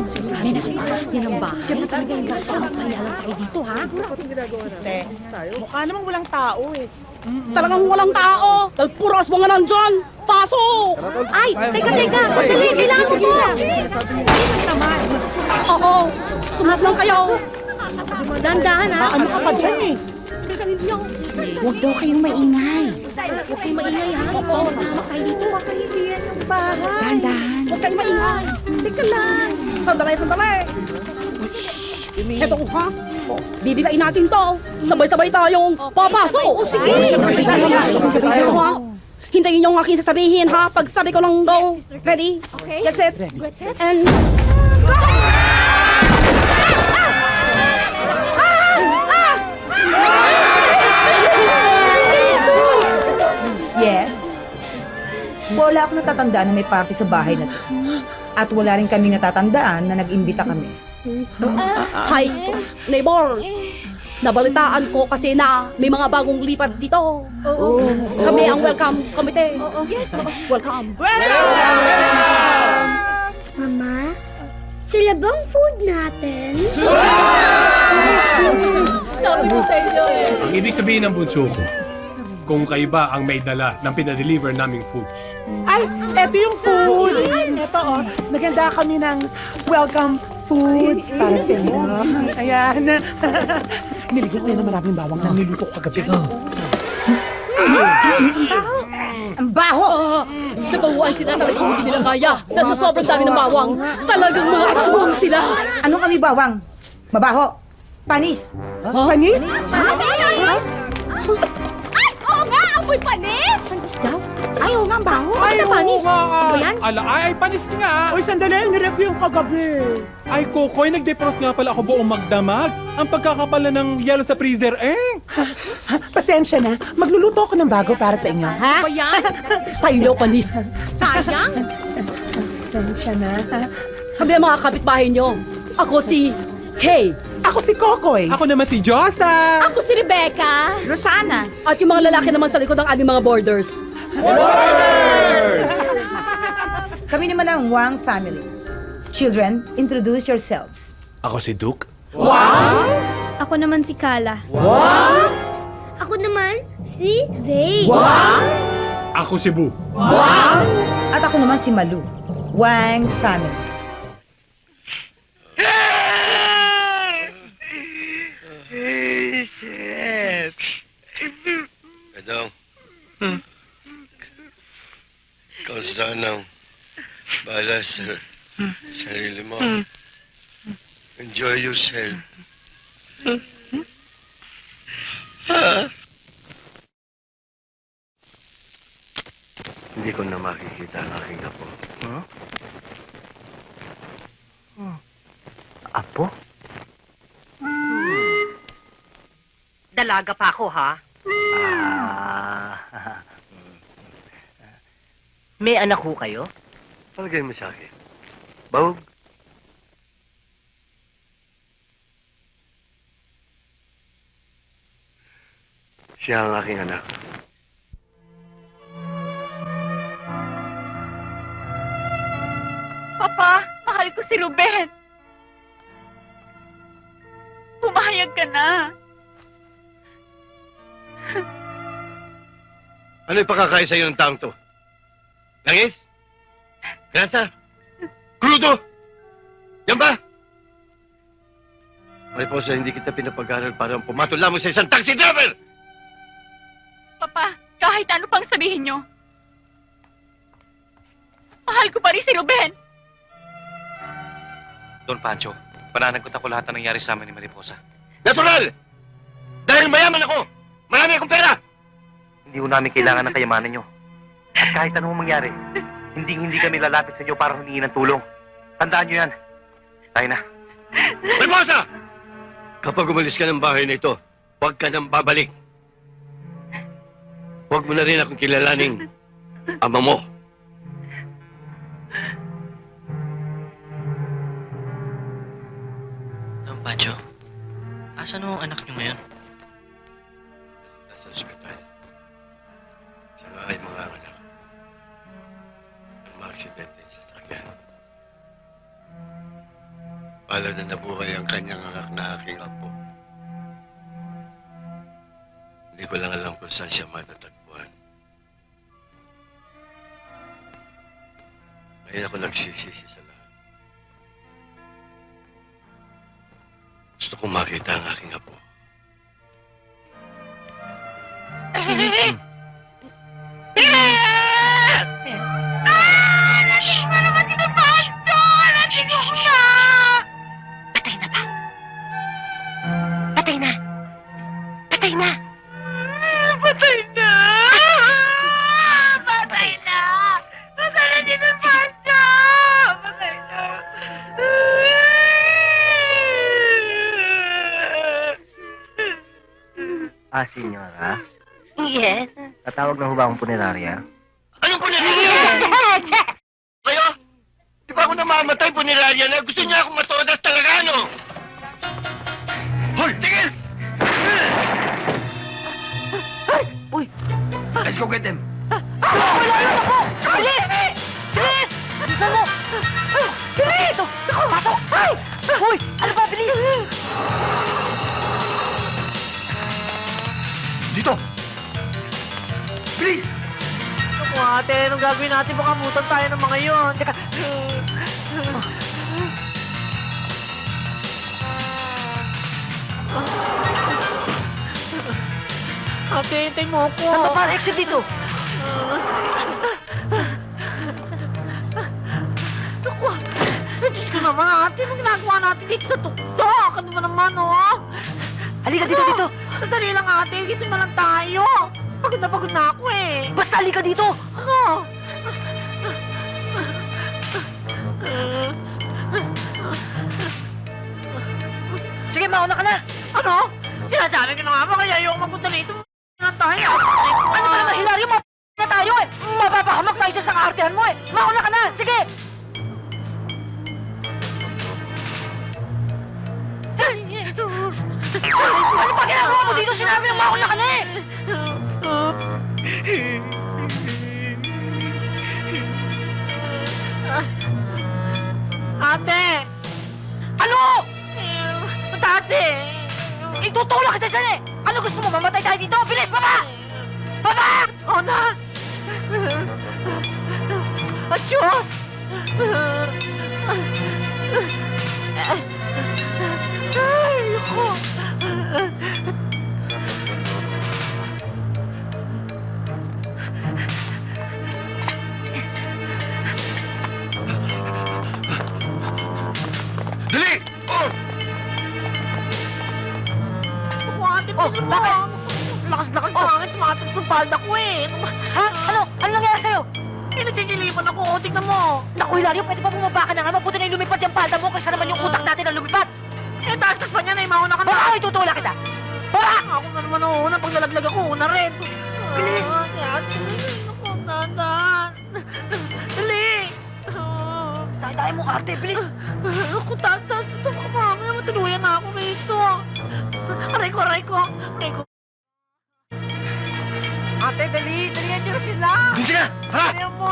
Yan ang bahay. Diyan na talaga yung gata. Magpahiya lang tayo dito, ha? Mukha namang walang tao eh. Talagang walang tao. Dahil puro aswang nga nandyan. Pasok! Ay, teka. Sasali, kailangan ko to. Oo. Sumunod lang kayo. Dandahan, ha? Ano ka pa dyan eh? Bilisan ninyo. Huwag daw kayong maingay. Huwag kayong maingay, ha? Oo, magtamak tayo dito. Baka hindi yan ang bahay. Dahan-dahan. Huwag kayong maingay. Teka lang. Sandali. Eto ko, ha? Bibigain natin to. Sabay-sabay tayong papasok. O, sige. Sabay tayo, ha? Hintayin niyo ang aking sasabihin, ha? Pag sabi ko lang go. Ready? Okay. Get set. And go! Yes? Wala akong natatandaan na may party sa bahay na to. At wala rin kaming natatandaan na nag-imbita kami. Hi, neighbor. Nabalitaan ko kasi na may mga bagong lipat dito. Kami ang welcome committee. Yes. Welcome. Mama, sila bang food natin? Sabi ko sa inyo eh. Ang ibig sabihin ng bunso ko, kung kayo ba ang may dala ng pinadeliver naming foods. Ay, eto yung foods. Eto oh, naganda kami ng welcome foods para sa inyo. Ayan. Niligyan ko yan ng maraming bawang na niluto ko kagabi. Ang baho! Nabahuan sila talagang hindi nila kaya. Nasa sobrang dami ng bawang. Talagang mga aswang sila. Ano kami bawang? Mabaho? Panis? Panis? Panis? Ay, oo nga! Amoy panis! Panis daw? Ay, oo nga, ang baho. Ay, Ano panis? oo nga. Ano yan? Ala, ay, panis nga. Uy, sandali. Niref yung kagabi. Ay, Kokoy, nag-defrost nga pala ako buong magdamag. Ang pagkakapala ng yelo sa freezer, eh. Pasensya na. Magluluto ako ng bago para sa inyo, ha? Ba yan? Sa'yo panis. Sayang. Pasensya na. Kami ang mga kapitbahay nyo. Ako si Kay. Ako si Kokoy. Ako naman si Josa. Ako si Rebecca. Rosana. At yung mga lalaki naman sa likod ng aming mga borders. Kami naman ang Wang family. Children, introduce yourselves. Ako si Duke. Ako naman si Kala. Ako naman si Zay. Ako si Bu. At ako naman si Malu. Wang family. Edong. Ikaw sanang bahala sa sarili mo. Enjoy yourself. Hindi ko na makikita ang aking apo. Apo? Dalaga pa ako, ha? May anak ho kayo? Palagay mo sa akin. Bawag. Siya ang aking anak. Papa, mahal ko si Ruben. Pumayag ka na. Ano yung pakakain sa'yo ng taong to? Langis? Grasa? Crudo? Yan ba? Mariposa, hindi kita pinapag-aral para pumatol lamang sa isang taxi driver! Papa, kahit ano pang sabihin nyo, mahal ko pa rin si Ruben. Don Pancho, pananagot ako lahat na nangyari sa amin ni Mariposa. Natural! Dahil mayaman ako! Marami akong pera! Hindi ko namin kailangan ng kayamanan nyo. At kahit anong mangyari, hindi kami lalapit sa inyo para humingi ng tulong. Tandaan nyo yan. Tayo na. Mariposa! Kapag umalis ka ng bahay na ito, huwag ka nang babalik. Huwag mo na rin akong kilalaning ama mo. Don Pancho, asan ang anak nyo ngayon? Nasa ospital. Saka ay mga anak. Ang mga aksidente sa sakyan. Pala na nabuhay ang kanyang anak na aking apo. Hindi ko lang alam kung saan siya matatagpuan. Ngayon ako nagsisisi sa lahat. Gusto kong makita ang aking apo. Nandito na naman si Pasto! Nandito ko siya! Patay na ba? Patay na! Patay na! Patay na! Patay na! Patay na si Pasto! Patay na! Senyora, Yes? tatawag na ho ba akong punerarya? Anong punerarya? Kayo? Di ba ako namamatay, punerarya na? Gusto niya akong matodas talaga, ano? Hoy! Tigil! Uy! Let's go get them! Wala lang ako! Bilis! Bilis! Bilisan mo! Bilis! Pasok! Ay! Uy! Ano ba? Bilis! Dito! Please! Ako ate, anong gagawin natin? Baka mutan tayo ng mga yon. Teka. Ate, hintay mo ako. Saan ba para exit dito? Naku, Diyos ko naman ate, anong ginagawa natin dito sa tuktok? Ano ba naman, oh? Halika dito, dito. Sandali lang ate, dito na lang tayo. Pagod na ako eh. Basta halika dito. Ano? Sige, mauna ka na. Ano? Sinasabi ko na nga ba kaya ayoko magpunta dito. Na tayo. Ano ba naman, Hilario? Na tayo eh. Mapapahamak tayo dyan sa kaartehan mo eh. Mauna ka na. Sige. Ano pa ginagawa mo dito? Sinabi yung mauna ka na eh. Ate! Ano? Ate! Itutulak kita dyan eh! Ano gusto mo? Mamatay tayo dito? Bilis! Baba! Baba! O na! At Diyos! Ay, ako! Dali! Oh! Ate, piso mo! Lakas-lakas na langit, tumatas ng palda ko eh! Ha? Ano? Ano nangyari sa'yo? Nagsisilipan ako, oh, tignan mo! Naku, Hilario, pwede ba bumaba ka na nga? Mabuti na yung lumipad yung palda mo kaysa naman yung utak natin ang lumipad! Eh, taas-tas pa niya na, mauna ka na! Baka itutulak kita! Baka! Ako na naman una, pag nalaglag ako, una rin! Bilis! Ate, ako, dadan! Dali! Tayo mo, ate, bilis! Ako, taas-tas! Ito, mamaya matuluyan na ako rito! Aray ko, aray ko! Aray ko! Ate, dali! Dalihan niyo na sila! Doon sila! Harap! Dalihan mo!